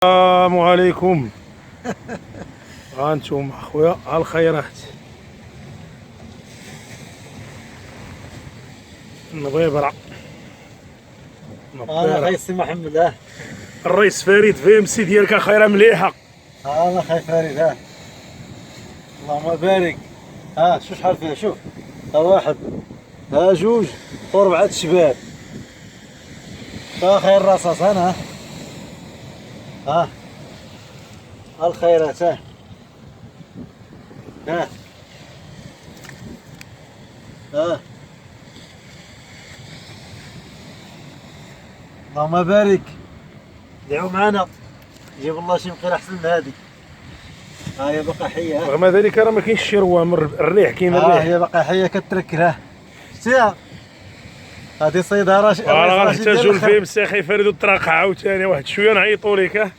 السلام عليكم. هانتوما اخويا ها الخيرات، نبيبرة انا خاي السي محمد. الرئيس فريد في ام سي ديالك خيره مليحه. انا خاي فريد. اللهم بارك. شوف شحال فيها، شوف واحد جوج وربعة الشباب. خير الرصاص انا. الخيرات. اللهم بارك. دعوا معنا جيب الله شي مقيل احسن من هذه. هي بقى حيه. رغم ذلك راه ما كاينش شروه من الريح، كاين الريح. هي بقى حيه كتركلها. شتيها هذه صيدها راه غنحتاجو الفي ام سي خاي فريد الطراق عاوتاني واحد شويه نعيطوا لك.